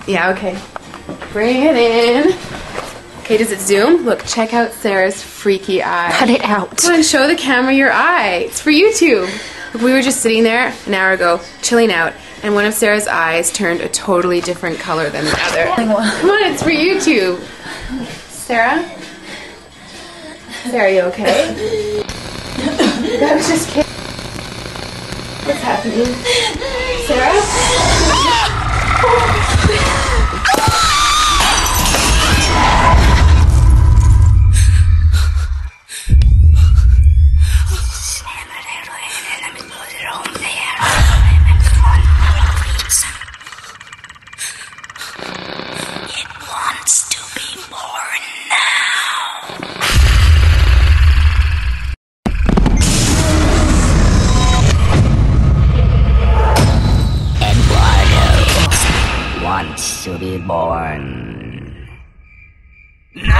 Yeah, okay. Bring it in. Okay, does it zoom? Look, check out Sarah's freaky eye. Cut it out. Come on, show the camera your eye. It's for YouTube. Look, we were just sitting there an hour ago, chilling out, and one of Sarah's eyes turned a totally different color than the other. Come on, it's for YouTube. Sarah? Sarah, are you okay? That was just kidding. What's happening? Sarah? Wants to be born. No!